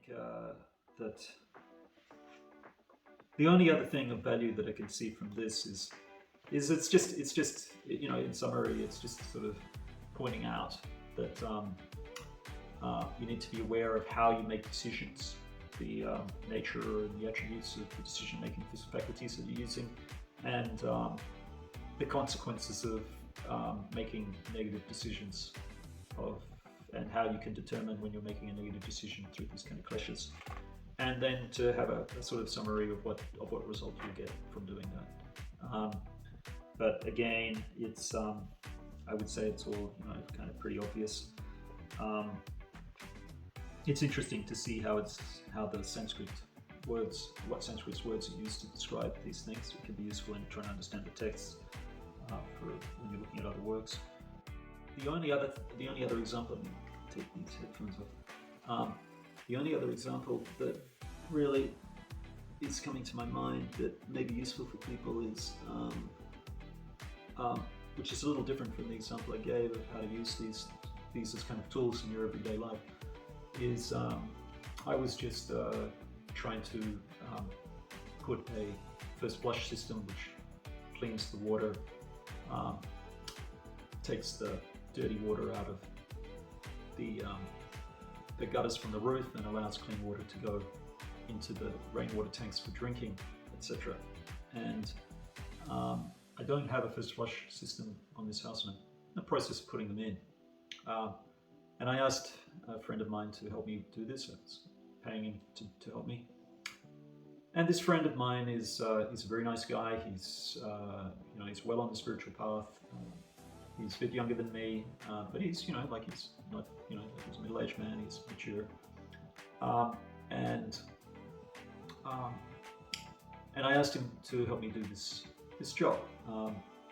that the only other thing of value that I can see from this is it's just in summary, it's just sort of pointing out that you need to be aware of how you make decisions, the nature and the attributes of the decision-making faculties that you're using, and the consequences of making negative decisions, and how you can determine when you're making a negative decision through these kind of kleshas, and then to have a sort of summary of what result you get from doing that. But again, it's I would say it's all kind of pretty obvious. It's interesting to see how the Sanskrit words, what Sanskrit words are used to describe these things. It can be useful in trying to understand the texts for when you're looking at other works. The only other example, let me take these headphones off. The only other example that really is coming to my mind that may be useful for people is, which is a little different from the example I gave of how to use these as kind of tools in your everyday life, is I was just trying to put a first flush system which cleans the water, takes the dirty water out of the gutters from the roof and allows clean water to go into the rainwater tanks for drinking, etc. And I don't have a first flush system on this house, and I'm in the process of putting them in. And I asked a friend of mine to help me do this. I was paying him to help me. And this friend of mine is he's a very nice guy. He's he's well on the spiritual path. He's a bit younger than me, but he's he's not he's a middle-aged man. He's mature, and I asked him to help me do this job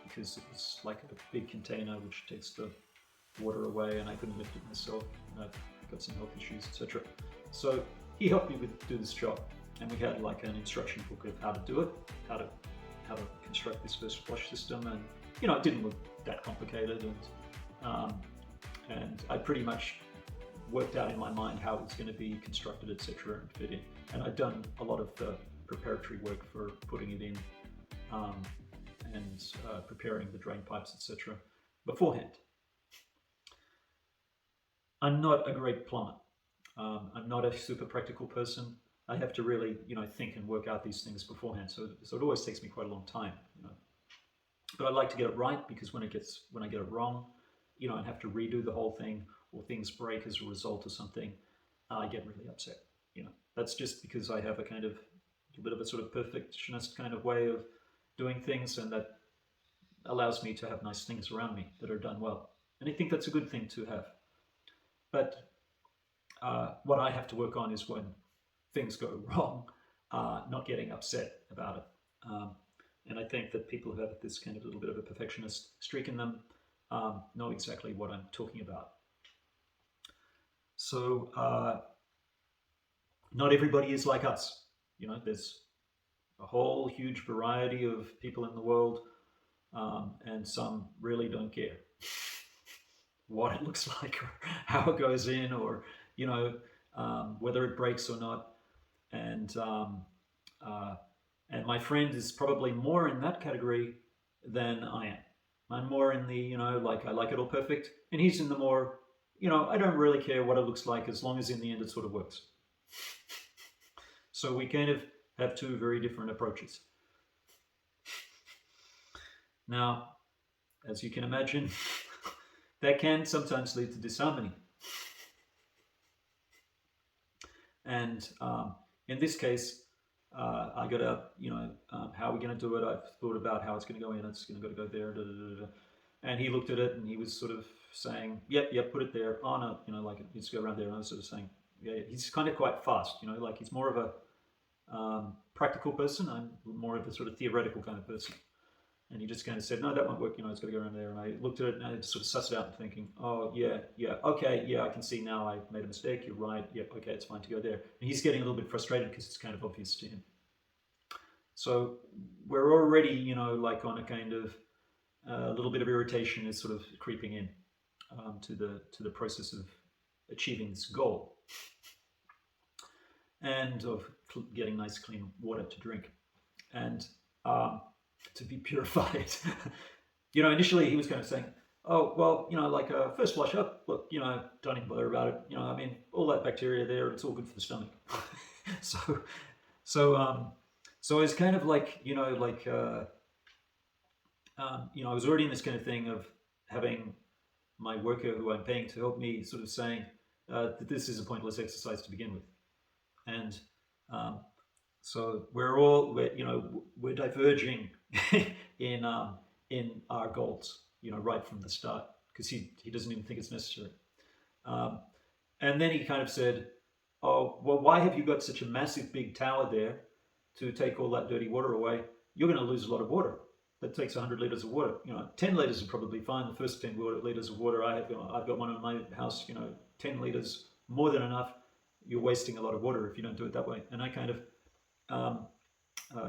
because it's like a big container which takes the water away, and I couldn't lift it myself. And I've got some health issues, etc. So he helped me do this job, and we had like an instruction book of how to do it, how to construct this first flush system, and it didn't look that complicated, and I pretty much worked out in my mind how it was going to be constructed, etc., and fit in. And I'd done a lot of the preparatory work for putting it in and preparing the drain pipes, etc., beforehand. I'm not a great plumber. I'm not a super practical person. I have to really, think and work out these things beforehand. So it always takes me quite a long time, But I like to get it right, because when I get it wrong, and have to redo the whole thing, or things break as a result of something, I get really upset. That's just because I have a bit of a sort of perfectionist kind of way of doing things, and that allows me to have nice things around me that are done well. And I think that's a good thing to have. But what I have to work on is when things go wrong, not getting upset about it. And I think that people who have this kind of little bit of a perfectionist streak in them know exactly what I'm talking about. So not everybody is like us. There's a whole huge variety of people in the world, and some really don't care what it looks like, or how it goes in, or whether it breaks or not. And my friend is probably more in that category than I am. I'm more in the I like it all perfect, and he's in the more I don't really care what it looks like, as long as in the end it sort of works. So we kind of have two very different approaches. Now, as you can imagine, that can sometimes lead to disharmony. And in this case, I got out, how are we going to do it? I've thought about how it's going to go in. It's going to go there. Da, da, da, da. And he looked at it, and he was sort of saying, yep, put it there. Oh, no, it needs to go around there. And I was sort of saying, yeah. He's kind of quite fast, he's more of a practical person. I'm more of a sort of theoretical kind of person. And he just kind of said, no, that won't work, it's got to go around there. And I looked at it, and I just sort of sussed it out and thinking, oh, yeah, okay, yeah, I can see now I made a mistake, you're right, yep, okay, it's fine to go there. And he's getting a little bit frustrated because it's kind of obvious to him. So we're already, on a kind of a little bit of irritation is sort of creeping in to the process of achieving this goal. and of getting nice clean water to drink and to be purified. Initially he was kind of saying, oh, well, like first flush up, look, don't even bother about it. I mean, all that bacteria there, it's all good for the stomach. so, so it's kind of like, I was already in this kind of thing of having my worker who I'm paying to help me sort of saying that this is a pointless exercise to begin with. And so we're diverging in our goals, right from the start, because he doesn't even think it's necessary. And then he kind of said, oh, well, why have you got such a massive big tower there to take all that dirty water away? You're going to lose a lot of water. That takes 100 liters of water. 10 liters are probably fine. The first 10 liters of water I've got one in my house. 10 liters, more than enough. You're wasting a lot of water if you don't do it that way. And I kind of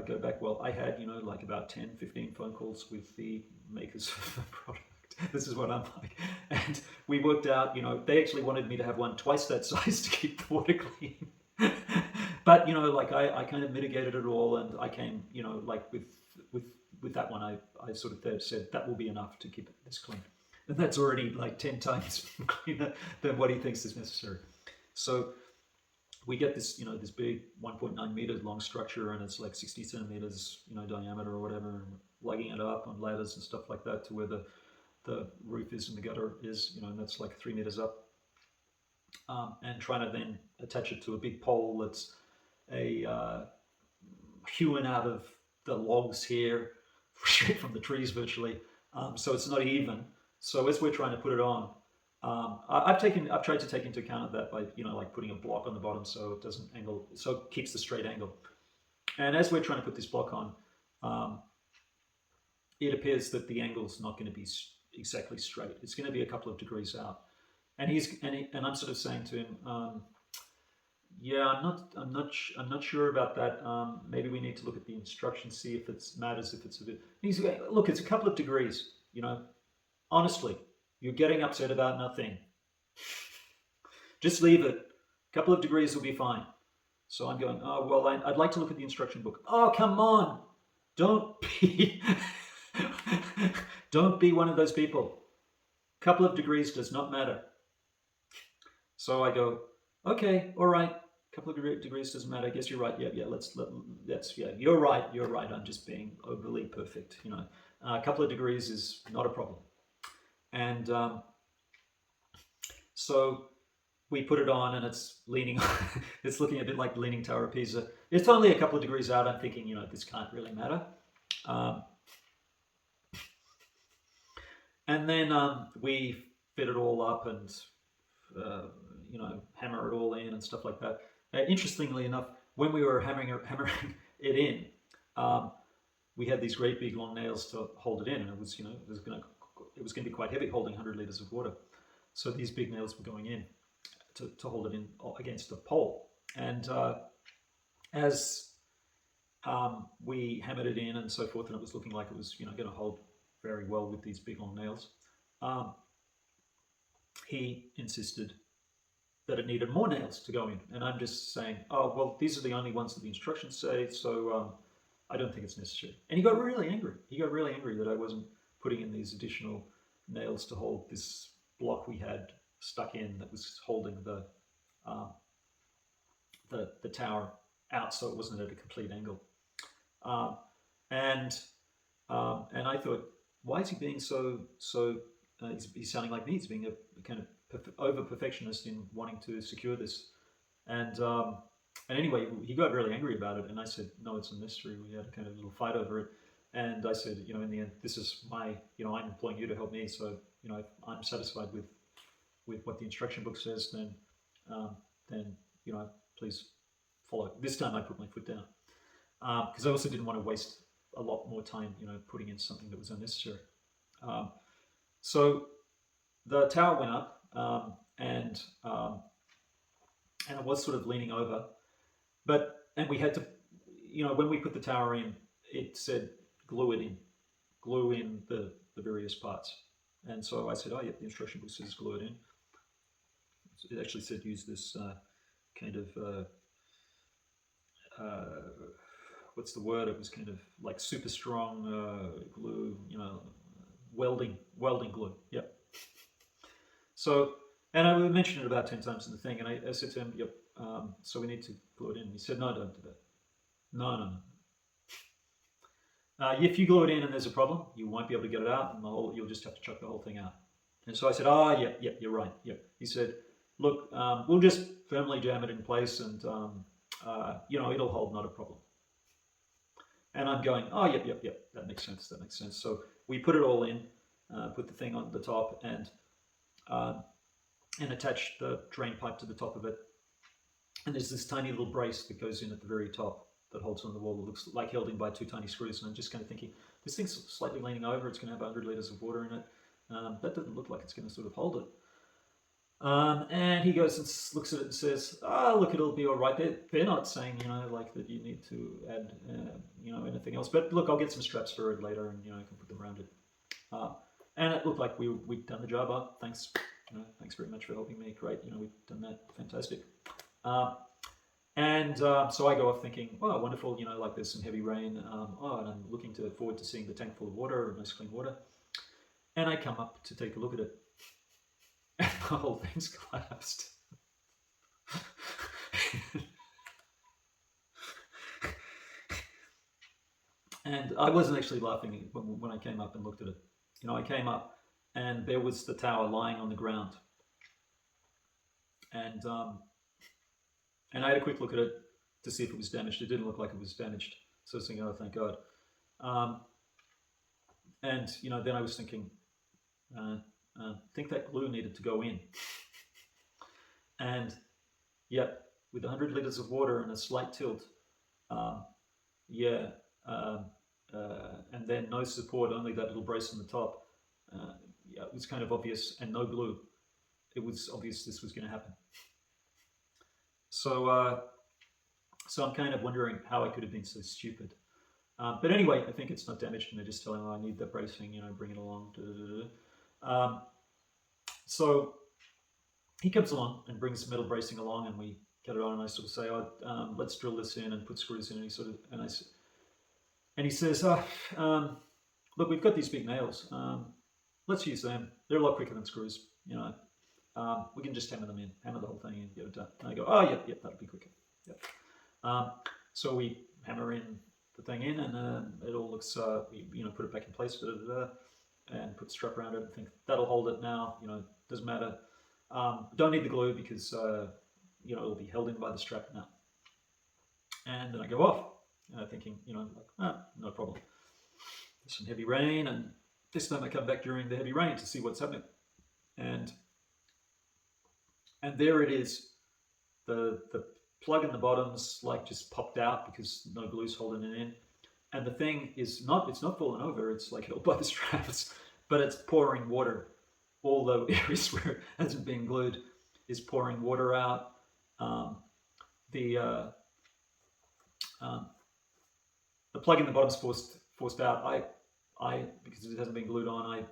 go back. Well, I had like about 10, 15 phone calls with the makers of the product. This is what I'm like. And we worked out. They actually wanted me to have one twice that size to keep the water clean. But like I kind of mitigated it all, and I came like with that one, I sort of said that will be enough to keep it this clean. And that's already like 10 times cleaner than what he thinks is necessary. So we get this, this big 1.9 meters long structure, and it's like 60 centimeters, diameter or whatever, and lugging it up on ladders and stuff like that to where the roof is and the gutter is, and that's like 3 meters up. And trying to then attach it to a big pole that's hewn out of the logs here, straight from the trees virtually, so it's not even. So as we're trying to put it on, I've tried to take into account of that by like putting a block on the bottom so it doesn't angle, so it keeps the straight angle. And as we're trying to put this block on, it appears that the angle's not going to be exactly straight. It's going to be a couple of degrees out. And I'm sort of saying to him, yeah, I'm not sure about that. Maybe we need to look at the instructions, see if it matters, if it's a bit. He's going, look, it's a couple of degrees. Honestly, you're getting upset about nothing. Just leave it. A couple of degrees will be fine. So I'm going, oh well, I'd like to look at the instruction book. Oh, come on, don't be don't be one of those people. A couple of degrees does not matter. So I go, okay, all right. A couple of degrees doesn't matter. I guess you're right. Yeah. You're right. I'm just being overly perfect. A couple of degrees is not a problem. And so we put it on, and it's leaning. It's looking a bit like the Leaning Tower of Pisa. It's only a couple of degrees out. I'm thinking, this can't really matter. And then we fit it all up and hammer it all in and stuff like that. Interestingly enough, when we were hammering it in, we had these great big long nails to hold it in, and it was going to be quite heavy, holding 100 liters of water. So these big nails were going in to hold it in against the pole. And as we hammered it in and so forth, and it was looking like it was going to hold very well with these big long nails, he insisted that it needed more nails to go in. And I'm just saying, oh, well, these are the only ones that the instructions say, so I don't think it's necessary. And he got really angry. He got really angry that I wasn't putting in these additional nails to hold this block we had stuck in that was holding the tower out, so it wasn't at a complete angle. And I thought, why is he being so he's sounding like me. He's being a kind of over perfectionist in wanting to secure this. And anyway, he got really angry about it, and I said, no, it's unnecessary. We had a kind of little fight over it. And I said, in the end, this is my, I'm employing you to help me. So, if I'm satisfied with what the instruction book says, then please follow. This time I put my foot down, because I also didn't want to waste a lot more time, putting in something that was unnecessary. So the tower went up, and it was sort of leaning over, and we had to, when we put the tower in, it said glue in the various parts. And so I said, oh, yeah, the instruction book says glue it in. It actually said use this kind of what's the word? It was kind of like super strong glue, you know, welding glue. Yep. So, and I mentioned it about 10 times in the thing, and I said to him, yep, so we need to glue it in. He said, no, don't do that. No. If you glue it in and there's a problem, you won't be able to get it out, and you'll just have to chuck the whole thing out. And so I said, yeah, you're right. Yep. He said, look, we'll just firmly jam it in place, and you know, it'll hold, not a problem. And I'm going, yep, that makes sense. So we put it all in, put the thing on the top, and attach the drain pipe to the top of it. And there's this tiny little brace that goes in at the very top that holds on the wall. It looks like held in by 2 tiny screws. And I'm just kind of thinking, this thing's slightly leaning over. It's going to have 100 liters of water in it. That doesn't look like it's going to sort of hold it. And he goes and looks at it and says, look, it'll be all right. They're not saying, you know, like that you need to add, you know, anything else. But look, I'll get some straps for it later, and, you know, I can put them around it. And it looked like we'd done the job. Thanks, you know, thanks very much for helping me. Great, you know, we've done that. Fantastic. So I go off thinking, oh, wonderful, you know, like there's some heavy rain. And I'm looking forward to seeing the tank full of water, nice clean water. And I come up to take a look at it. And the whole thing's collapsed. And I wasn't actually laughing when I came up and looked at it. You know, I came up and there was the tower lying on the ground. And I had a quick look at it to see if it was damaged. It didn't look like it was damaged. So I was thinking, oh, thank God. And, you know, then I was thinking, I think that glue needed to go in. And yep, with 100 liters of water and a slight tilt, and then no support, only that little brace on the top, it was kind of obvious, and no glue. It was obvious this was going to happen. So I'm kind of wondering how I could have been so stupid. But anyway, I think it's not damaged, and they're just telling me, I need that bracing, you know, bring it along. So he comes along and brings metal bracing along, and we get it on, and I sort of say, let's drill this in and put screws in, and he says, look, we've got these big nails. Let's use them. They're a lot quicker than screws, you know. We can just hammer the whole thing in, get it done. And I go, yep, that'll be quicker. Yep. So we hammer in the thing in, and it all looks, you know, put it back in place, and put the strap around it, and think that'll hold it now. You know, doesn't matter. Don't need the glue because you know, it'll be held in by the strap now. And then I go off, thinking, you know, like, no problem. There's some heavy rain, and this time I come back during the heavy rain to see what's happening, and there it is. The plug in the bottom's like just popped out because no glue's holding it in. And the thing is it's not falling over, it's like held by the straps, but it's pouring water. All the areas where it hasn't been glued is pouring water out. The plug in the bottom's forced out. I because it hasn't been glued on, I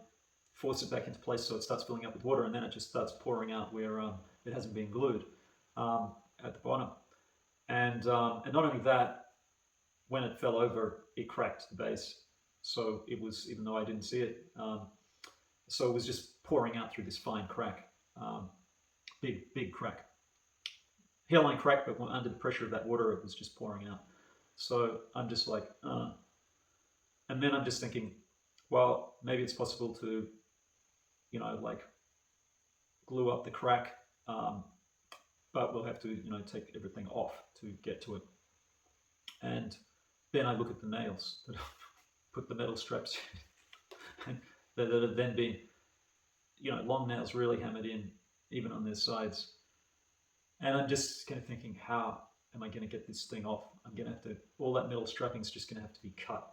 force it back into place so it starts filling up with water, and then it just starts pouring out where it hasn't been glued at the bottom. And not only that, when it fell over, it cracked the base. So it was, even though I didn't see it, so it was just pouring out through this fine crack, big crack. Hairline crack, but under the pressure of that water, it was just pouring out. So I'm just like, and then I'm just thinking, well, maybe it's possible to, you know, like glue up the crack, but we'll have to, you know, take everything off to get to it. And then I look at the nails that I've put the metal straps in, and that have then been, you know, long nails really hammered in, even on their sides. And I'm just kind of thinking, how am I going to get this thing off? I'm going to have to, all that metal strapping's just going to have to be cut.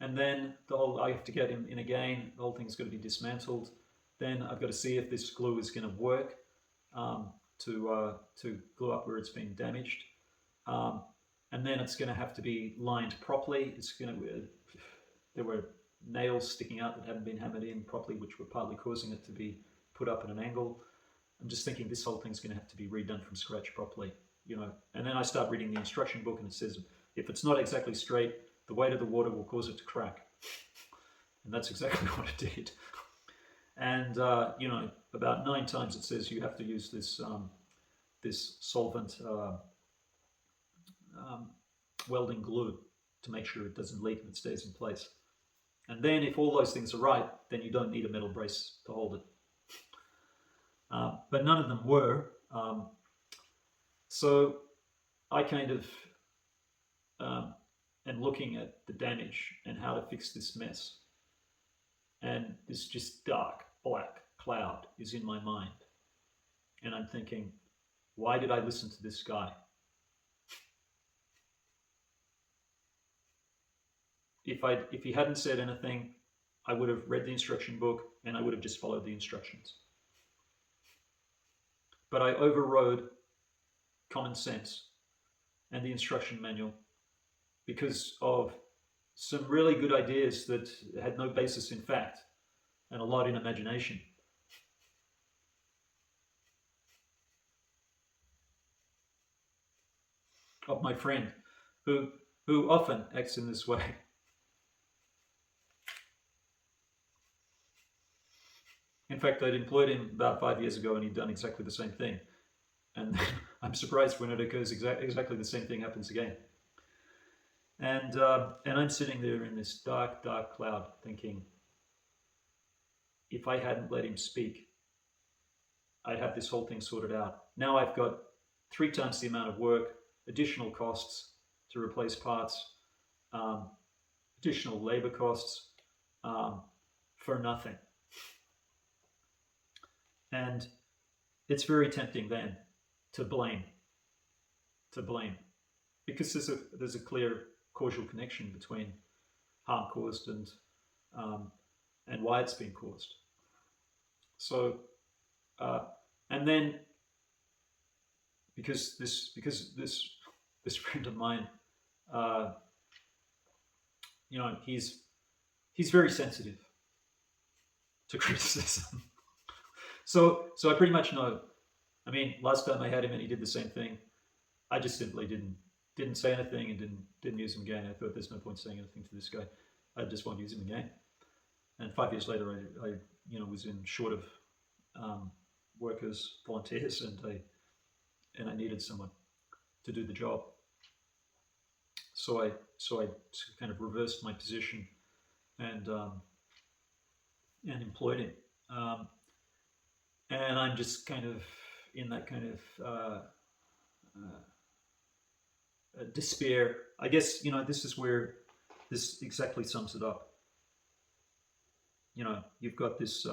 And then I have to get in again, the whole thing's got to be dismantled. Then I've got to see if this glue is going to work to glue up where it's been damaged. And then it's going to have to be lined properly. There were nails sticking out that hadn't been hammered in properly, which were partly causing it to be put up at an angle. I'm just thinking this whole thing's going to have to be redone from scratch properly, you know. And And then I start reading the instruction book, and it says, if it's not exactly straight, the weight of the water will cause it to crack. And that's exactly what it did. And, about 9 times it says you have to use this solvent welding glue to make sure it doesn't leak and it stays in place. And then if all those things are right, then you don't need a metal brace to hold it. But none of them were. So I kind of am looking at the damage and how to fix this mess. And this just dark, black cloud is in my mind. And I'm thinking, why did I listen to this guy? If he hadn't said anything, I would have read the instruction book and I would have just followed the instructions. But I overrode common sense and the instruction manual because of some really good ideas that had no basis in fact and a lot in imagination. Of my friend who often acts in this way. In fact, I'd employed him about 5 years ago and he'd done exactly the same thing. And I'm surprised when it occurs exactly the same thing happens again. And I'm sitting there in this dark, dark cloud thinking, if I hadn't let him speak, I'd have this whole thing sorted out. Now I've got 3 times the amount of work, additional costs to replace parts, additional labor costs for nothing. And it's very tempting then to blame, because there's a clear causal connection between harm caused and why it's been caused. So, and then because this friend of mine, he's very sensitive to criticism. So I pretty much know. I mean, last time I had him and he did the same thing, I just simply didn't say anything and didn't use him again. I thought there's no point saying anything to this guy. I just won't use him again. And 5 years later, I was in short of workers, volunteers, and I needed someone to do the job. So I kind of reversed my position and employed him. And I'm just kind of in that kind of despair. I guess, this is where this exactly sums it up. You've got this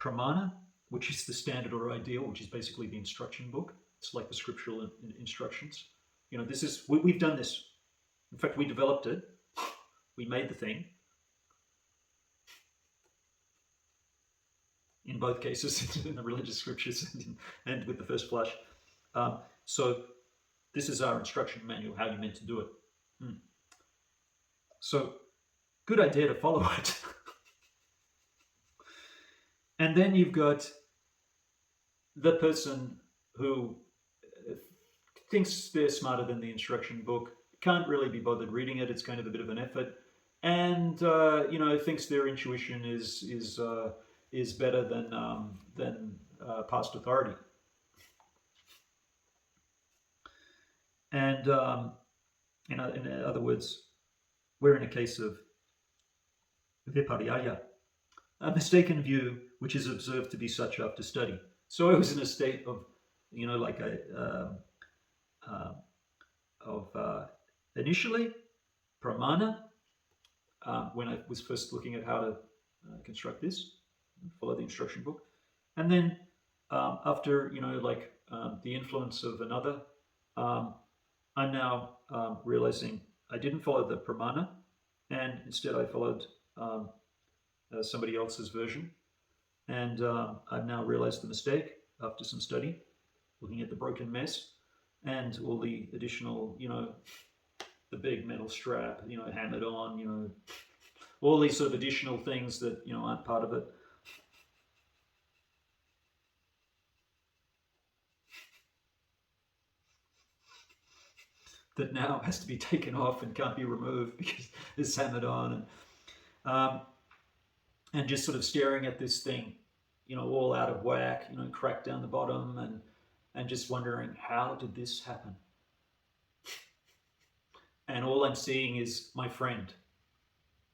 Pramana, which is the standard or ideal, which is basically the instruction book. It's like the scriptural instructions. We've done this. In fact, we developed it. We made the thing. In both cases, in the religious scriptures and with the first flush. So this is our instruction manual, how you're meant to do it. So good idea to follow it. And then you've got the person who thinks they're smarter than the instruction book, can't really be bothered reading it, it's kind of a bit of an effort, and thinks their intuition is better than past authority. And in other words, we're in a case of Viparyaya, a mistaken view which is observed to be such after study. So I was in a state of, initially Pramana, when I was first looking at how to construct this, follow the instruction book, and then after the influence of another, I'm now realizing I didn't follow the Pramana, and instead I followed somebody else's version, and I've now realized the mistake after some study, looking at the broken mess and all the additional, the big metal strap, hammered on, all these sort of additional things that aren't part of it. that now has to be taken off and can't be removed because it's hammered on, and just sort of staring at this thing, all out of whack, cracked down the bottom, and just wondering, how did this happen? And all I'm seeing is my friend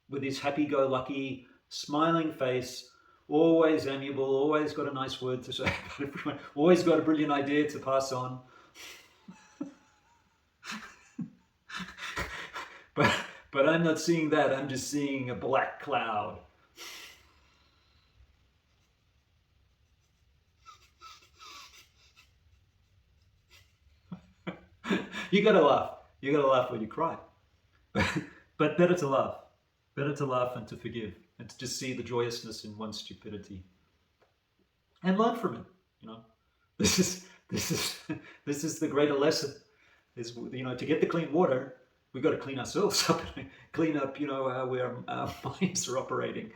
with his happy-go-lucky, smiling face, always amiable, always got a nice word to say about everyone, always got a brilliant idea to pass on. But I'm not seeing that. I'm just seeing a black cloud. You gotta laugh. You gotta laugh when you cry. But better to laugh. Better to laugh and to forgive, and to just see the joyousness in one's stupidity, and learn from it. This is the greater lesson. Is to get the clean water, we've got to clean ourselves up, clean up how our minds are operating,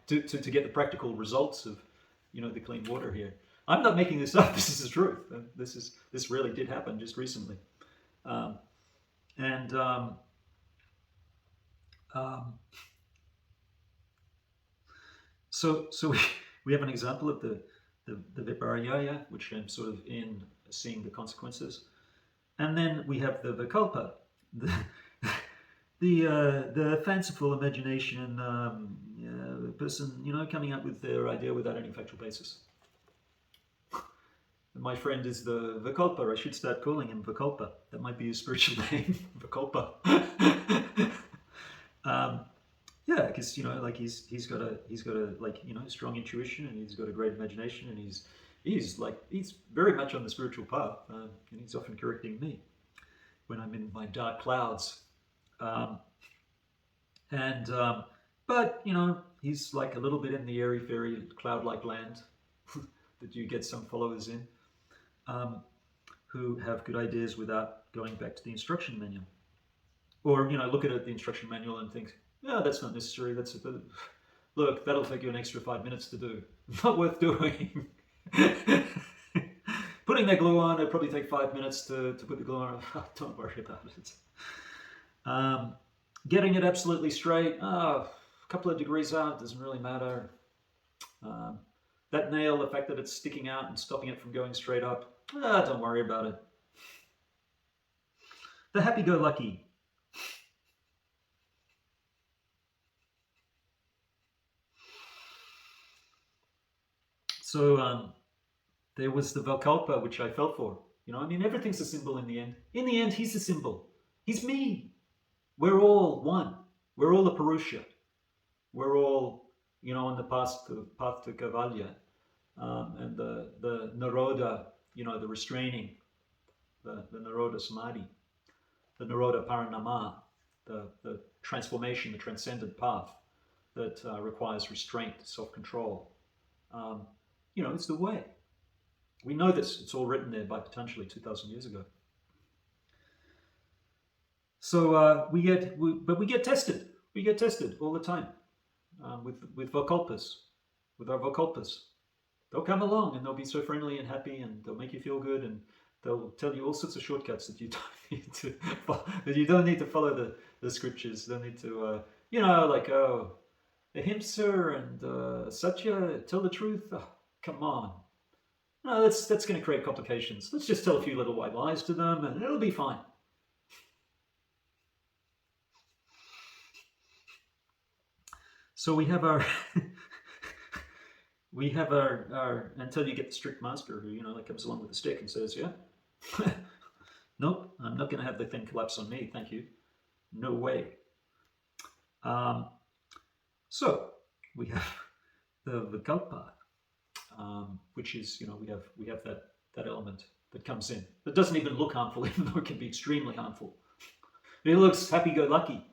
to get the practical results of the clean water here. I'm not making this up. This is the truth. This really did happen just recently, so we have an example of the Viparyaya, which I'm sort of in seeing the consequences, and then we have the Vikalpa, the fanciful imagination, the person coming up with their idea without any factual basis. My friend is the Vikalpa. I should start calling him Vikalpa. That might be his spiritual name, Vikalpa. Yeah, because he's got a strong intuition, and he's got a great imagination, and he's very much on the spiritual path, and he's often correcting me when I'm in my dark clouds. But he's like a little bit in the airy fairy cloud-like land that you get some followers in, who have good ideas without going back to the instruction manual, or look at the instruction manual and think, yeah, that's not necessary. Look, that'll take you an extra 5 minutes to do. Not worth doing. Putting that glue on, it'll probably take 5 minutes to put the glue on. Don't worry about it. Getting it absolutely straight, a couple of degrees out, doesn't really matter. That nail, the fact that it's sticking out and stopping it from going straight up, don't worry about it. The happy-go-lucky. So there was the Vikalpa, which I fell for. Everything's a symbol in the end. In the end, he's a symbol. He's me. We're all one. We're all a Purusha. We're all, on the path to Kaivalya, and the Naroda, the restraining, the Naroda Samadhi, the Naroda Paranama, the transformation, the transcendent path that requires restraint, self-control. It's the way. We know this. It's all written there by Patanjali 2,000 years ago. So we get tested. We get tested all the time with Vikalpas, with our Vikalpas. They'll come along and they'll be so friendly and happy, and they'll make you feel good, and they'll tell you all sorts of shortcuts that you don't need to follow, that you don't need to follow the scriptures. You don't need to ahimsa and satya, tell the truth. Oh, come on. No, that's going to create complications. Let's just tell a few little white lies to them, and it'll be fine. So we have our until you get the strict master who comes along with a stick and says, yeah, nope, I'm not going to have the thing collapse on me, thank you, no way. So we have the Vikalpa, which is we have that element that comes in that doesn't even look harmful, even though it can be extremely harmful. It looks happy-go-lucky.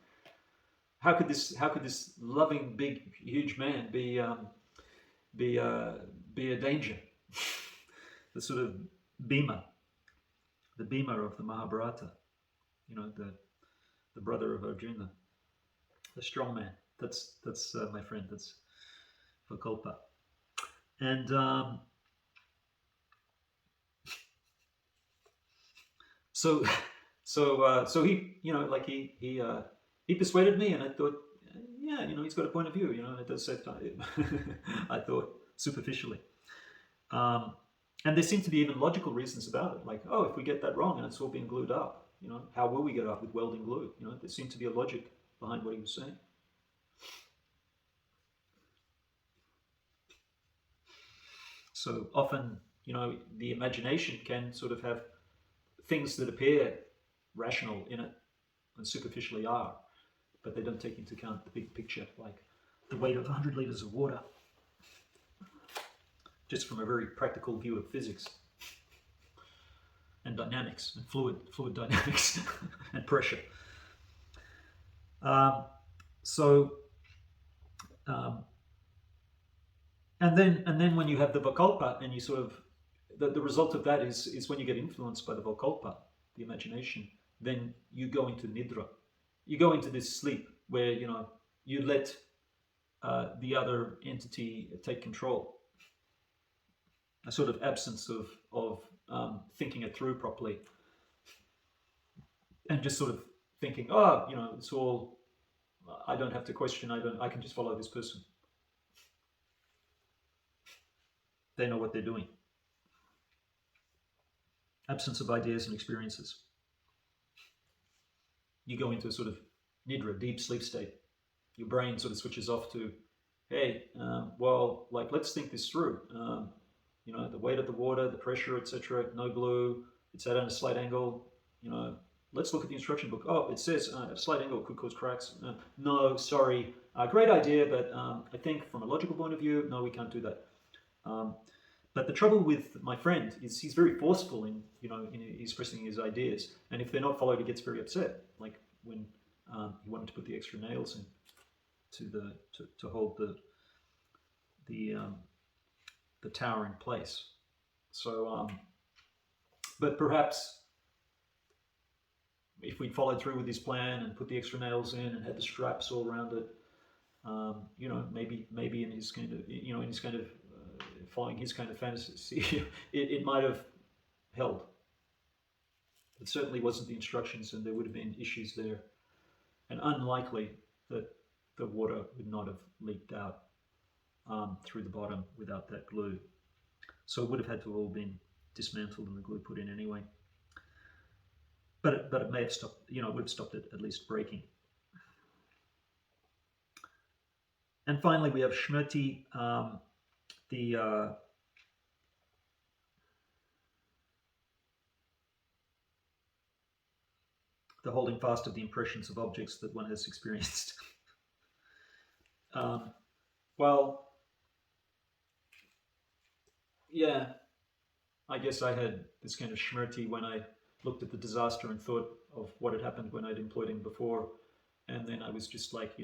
How could this loving, big, huge man be a danger? The sort of Bhima, the Bhima of the Mahabharata, the brother of Arjuna, the strong man. That's my friend. That's Vikalpa. And so So he, like he persuaded me, and I thought, yeah, he's got a point of view, and it does save time. I thought superficially, um, and there seem to be even logical reasons about it, like, oh, if we get that wrong and it's all being glued up, how will we get it up with welding glue? There seemed to be a logic behind what he was saying. So often, the imagination can sort of have things that appear rational in it and superficially are, but they don't take into account the big picture, like the weight of 100 liters of water, just from a very practical view of physics and dynamics and fluid dynamics and pressure. So, and then when you have the Vikalpa, and you sort of the result of that is when you get influenced by the Vikalpa, the imagination, then you go into nidra. You go into this sleep where you let the other entity take control. A sort of absence of thinking it through properly, and just sort of thinking, oh, it's all. I don't have to question. I can just follow this person. They know what they're doing. Absence of ideas and experiences. You go into a sort of nidra, deep sleep state. Your brain sort of switches off to, hey, well, like, let's think this through. The weight of the water, the pressure, etc. No glue. It's at a slight angle. Let's look at the instruction book. Oh, it says a slight angle could cause cracks. No, sorry. Great idea, but I think from a logical point of view, no, we can't do that. But the trouble with my friend is he's very forceful in expressing his ideas, and if they're not followed, he gets very upset. Like when he wanted to put the extra nails in to hold the tower in place. So, but perhaps if we'd followed through with his plan and put the extra nails in and had the straps all around it, maybe in his kind of following his kind of fantasy, it might have held. It certainly wasn't the instructions, and there would have been issues there, and unlikely that the water would not have leaked out through the bottom without that glue. So it would have had to have all been dismantled and the glue put in anyway. But it may have stopped, it would have stopped it at least breaking. And finally, we have Smriti, the holding fast of the impressions of objects that one has experienced. Well, yeah, I guess I had this kind of Smriti when I looked at the disaster and thought of what had happened when I'd employed him before, and then I was just like,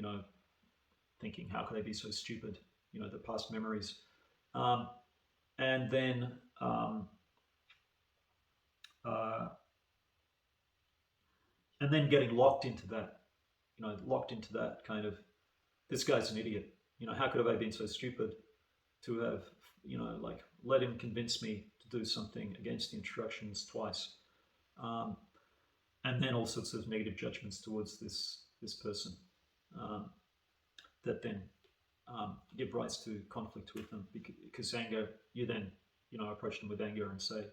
thinking, how could I be so stupid? The past memories, and then getting locked into that, kind of, this guy's an idiot. How could have I been so stupid to have, like, let him convince me to do something against the instructions twice, and then all sorts of negative judgments towards this person that then give rise to conflict with them, because anger, you then approach them with anger and say,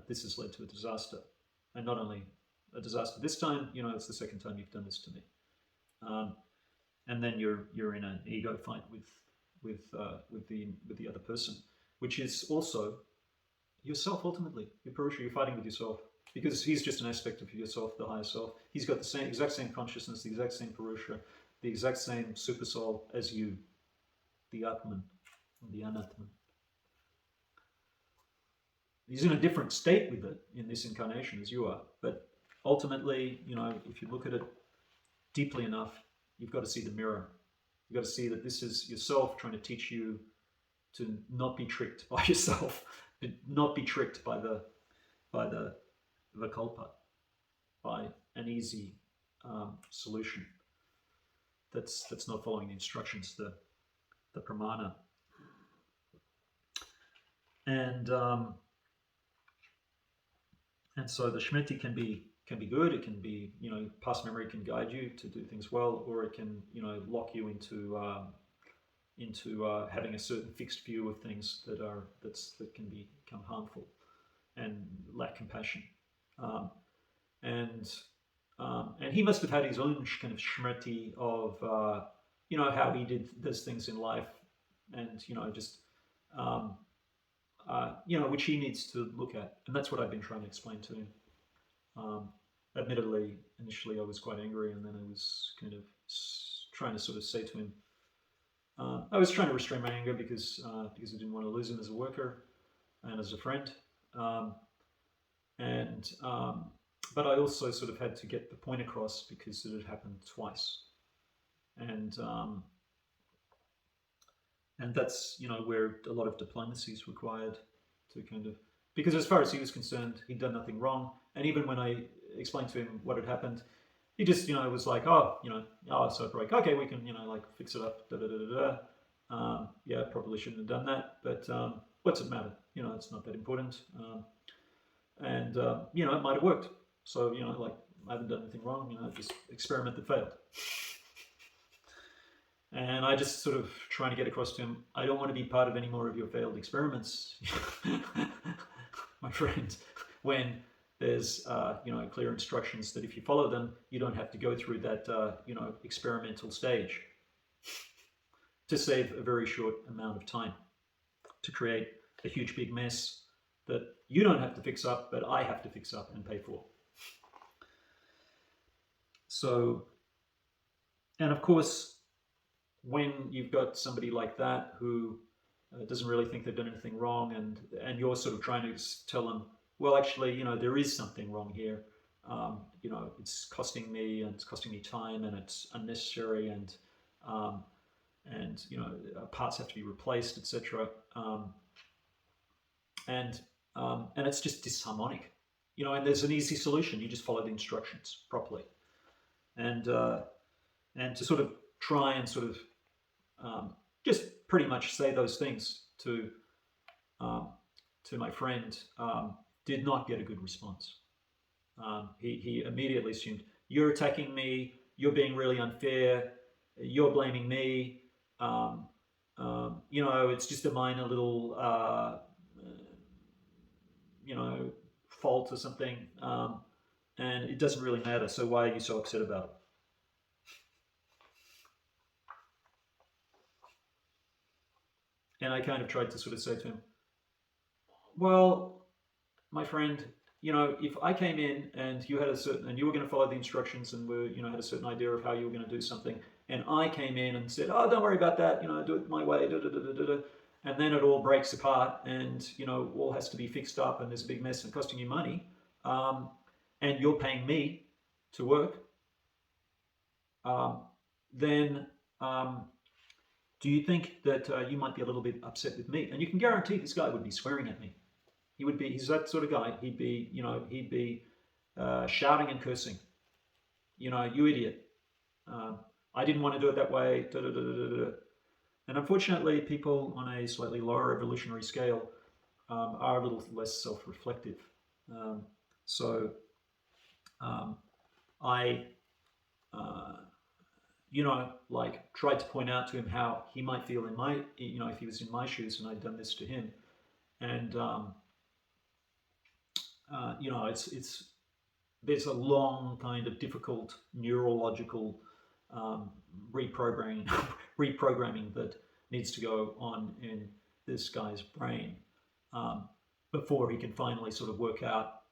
this has led to a disaster, and not only a disaster this time, it's the second time you've done this to me, and then you're in an ego fight with the other person, which is also yourself. Ultimately, you're fighting with yourself, because he's just an aspect of yourself, the higher self. He's got the exact same consciousness, the exact same Purusha, the exact same super soul as you, the Atman, the Anatman. He's in a different state with it in this incarnation as you are, but ultimately, if you look at it deeply enough, you've got to see the mirror. You've got to see that this is yourself trying to teach you to not be tricked by yourself, not be tricked by the Vikalpa, by an easy solution that's not following the instructions, the Pramana. And so the Smriti can be can be good. It can be, past memory can guide you to do things well, or it can, lock you into having a certain fixed view of things that can become harmful and lack compassion. And he must have had his own kind of smriti of how he does things in life, and just which he needs to look at, and that's what I've been trying to explain to him. Admittedly, initially I was quite angry, and then I was kind of trying to sort of say to him, I was trying to restrain my anger because I didn't want to lose him as a worker and as a friend, but I also sort of had to get the point across because it had happened twice, and that's where a lot of diplomacy is required to kind of, because as far as he was concerned, he'd done nothing wrong, and even when I explained to him what had happened, he just was like, so it broke. Okay, we can fix it up. Yeah, probably shouldn't have done that, but what's it matter? It's not that important, and it might have worked. So I haven't done anything wrong. Just experiment that failed. And I just sort of trying to get across to him, I don't want to be part of any more of your failed experiments, my friend, when there's clear instructions that if you follow them, you don't have to go through that experimental stage to save a very short amount of time, to create a huge big mess that you don't have to fix up, but I have to fix up and pay for. So, and of course, when you've got somebody like that who doesn't really think they've done anything wrong, and you're sort of trying to tell them, well, actually, there is something wrong here. It's costing me, and it's costing me time, and it's unnecessary, and parts have to be replaced, etc. And it's just disharmonic, and there's an easy solution. You just follow the instructions properly, and to sort of try and sort of just pretty much say those things to my friend did not get a good response. He immediately assumed, you're attacking me, you're being really unfair, you're blaming me, it's just a minor little fault or something, and it doesn't really matter, so why are you so upset about it? And I kind of tried to sort of say to him, well, my friend, if I came in and you had and you were going to follow the instructions and had a certain idea of how you were going to do something, and I came in and said, oh, don't worry about that, do it my way, and then it all breaks apart, and all has to be fixed up, and there's a big mess and costing you money, and you're paying me to work, then do you think that you might be a little bit upset with me? And you can guarantee this guy would be swearing at me. He's that sort of guy. He'd be shouting and cursing. You idiot. I didn't want to do it that way. And unfortunately, people on a slightly lower evolutionary scale are a little less self-reflective. I tried to point out to him how he might feel in my, if he was in my shoes and I'd done this to him. And, there's a long kind of difficult neurological reprogramming that needs to go on in this guy's brain before he can finally sort of work out,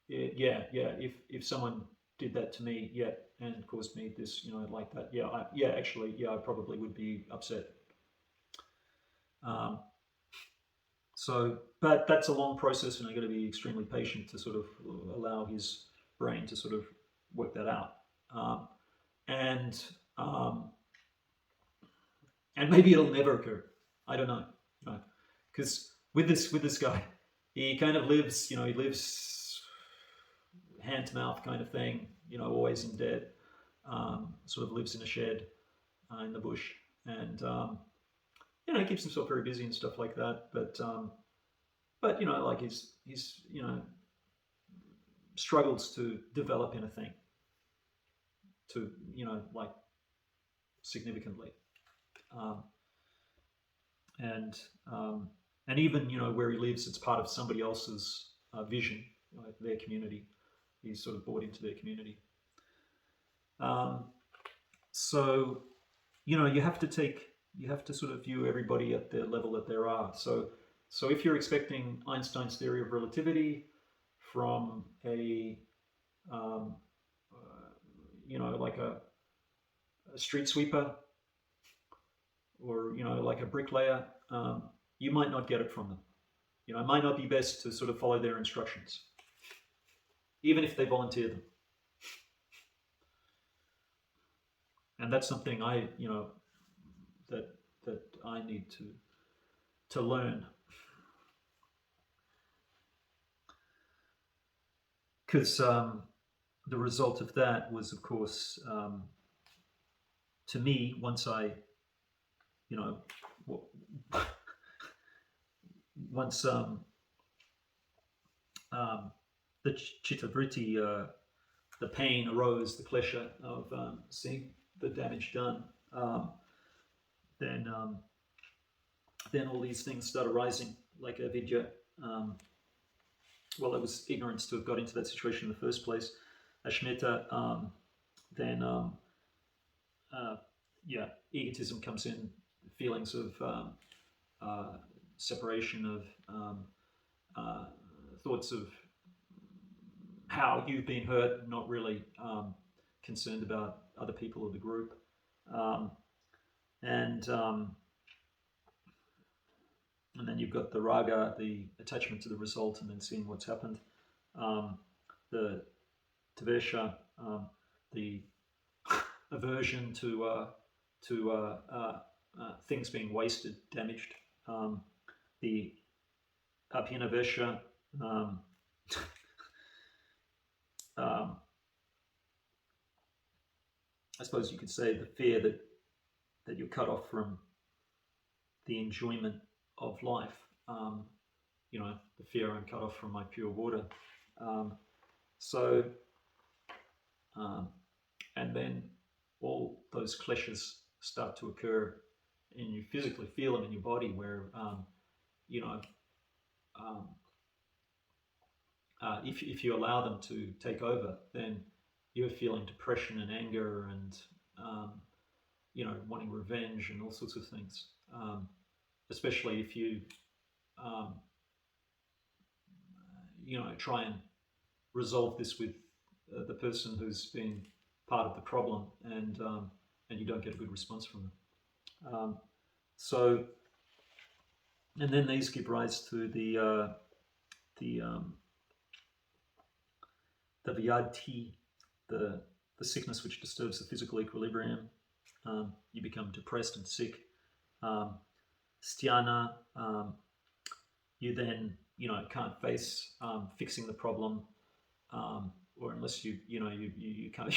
if someone did that to me, and caused me this, like that, I probably would be upset. But that's a long process, and I've got to be extremely patient to sort of allow his brain to sort of work that out. And maybe it'll never occur. I don't know, because with this guy, he kind of lives, he lives hand to mouth kind of thing, always in debt, sort of lives in a shed in the bush, and he keeps himself very busy and stuff like that. But he's struggles to develop anything to, like significantly. Um, and and even, where he lives, it's part of somebody else's vision, like their community. He's sort of bought into their community. Um, so, you have to sort of view everybody at the level that they are. So if you're expecting Einstein's theory of relativity from a, like a street sweeper, or like a bricklayer, you might not get it from them. It might not be best to sort of follow their instructions, even if they volunteer them. And that's something that I need to learn, because the result of that was, of course, to me, once I, once the Chitta Vritti, the pain arose, the Klesha of seeing the damage done, then all these things start arising, like Avidya. Well, it was ignorance to have got into that situation in the first place. Ashmita, then egotism comes in, feelings of separation, of thoughts of how you've been hurt, not really concerned about other people of the group, and then you've got the raga, the attachment to the result, and then seeing what's happened. The tavesha, the aversion to things being wasted, damaged. The abhinavesha, I suppose you could say the fear that you're cut off from the enjoyment of life. The fear I'm cut off from my pure water. And then all those kleshas start to occur, and you physically feel them in your body, where if you allow them to take over, then you're feeling depression and anger and wanting revenge and all sorts of things. Especially if you try and resolve this with the person who's been part of the problem, and you don't get a good response from them. And then these give rise to the vyadhi, the sickness which disturbs the physical equilibrium. You become depressed and sick. Sthana, you then can't face fixing the problem, or unless you can't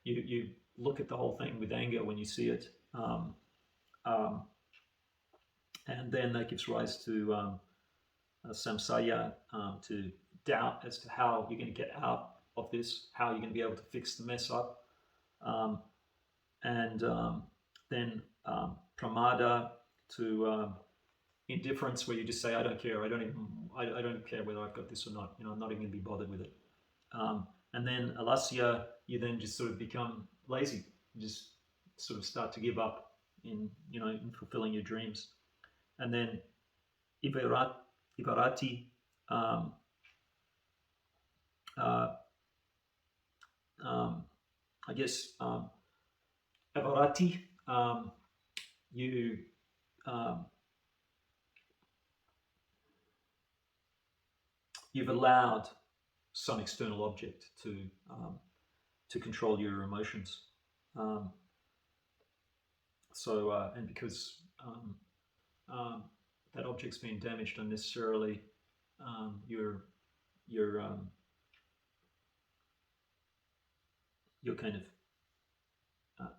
you look at the whole thing with anger when you see it, and then that gives rise to samsaya, to doubt as to how you're going to get out of this, how you're going to be able to fix the mess up, and then pramada, to indifference, where you just say, I don't care, I don't care whether I've got this or not, I'm not even going to be bothered with it. And then alasya, you then just sort of become lazy, you just sort of start to give up in fulfilling your dreams. And then ivarati, I guess avarati, you've allowed some external object to control your emotions. And because that object's been damaged unnecessarily, you're kind of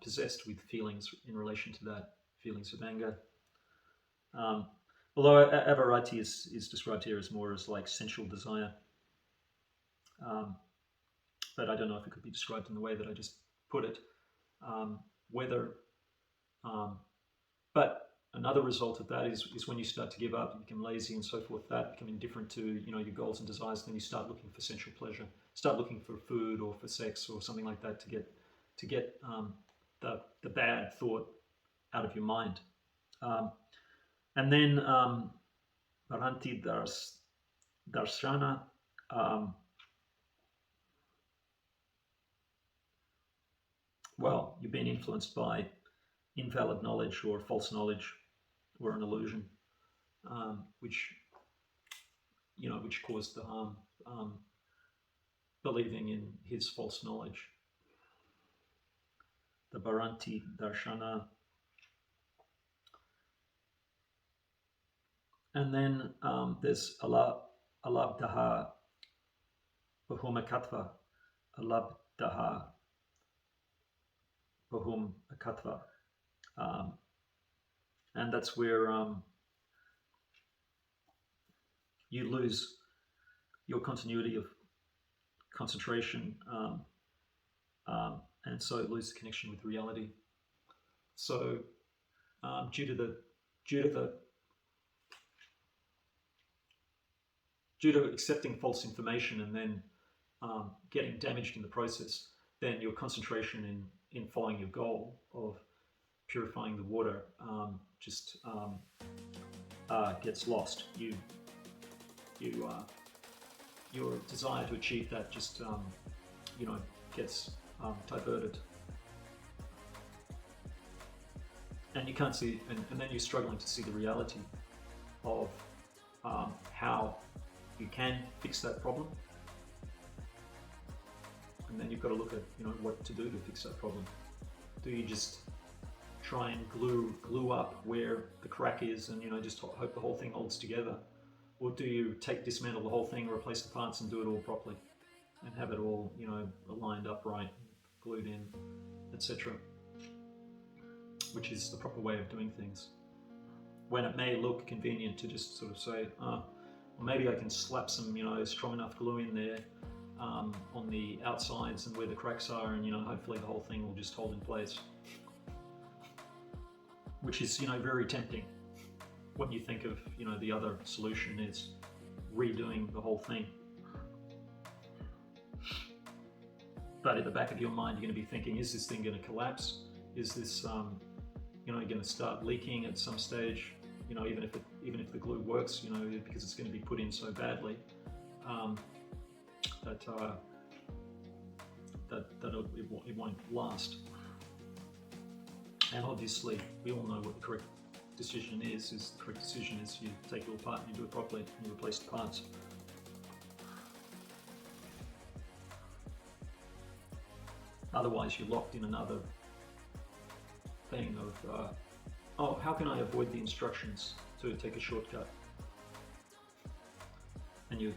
possessed with feelings in relation to that, feelings of anger. Although avarati is described here as more as like sensual desire. but I don't know if it could be described in the way that I just put it. Whether, but another result of that is when you start to give up, you become lazy and so forth, that become indifferent to your goals and desires, then you start looking for sensual pleasure, start looking for food or for sex or something like that to get the bad thought out of your mind. And then Bharanti Darshana, well, you've been influenced by invalid knowledge or false knowledge or an illusion, which caused the harm, believing in his false knowledge. The Bharanti Darshana. And then there's Alabdhaha Bahumakatva. Alabdhaha Bahumakatva. And that's where you lose your continuity of concentration, and so lose the connection with reality. So due to accepting false information and then getting damaged in the process, then your concentration in following your goal of purifying the water just gets lost. Your desire to achieve that just gets diverted, and you can't see, and then you're struggling to see the reality of how you can fix that problem, and then you've got to look at what to do to fix that problem. Do you just try and glue up where the crack is and just hope the whole thing holds together, or do you dismantle the whole thing, replace the parts and do it all properly and have it all aligned upright, glued in, etc., which is the proper way of doing things, when it may look convenient to just sort of say, well, maybe I can slap some strong enough glue in there on the outsides and where the cracks are, and hopefully the whole thing will just hold in place, which is very tempting when you think of the other solution is redoing the whole thing. But at the back of your mind, you're going to be thinking, is this thing going to collapse? Is this going to start leaking at some stage? Even if the glue works, because it's going to be put in so badly that it won't last. And obviously, we all know what the correct decision is. The correct decision is you take it all apart and you do it properly and you replace the parts. Otherwise, you're locked in another thing of, how can I avoid the instructions to take a shortcut? And you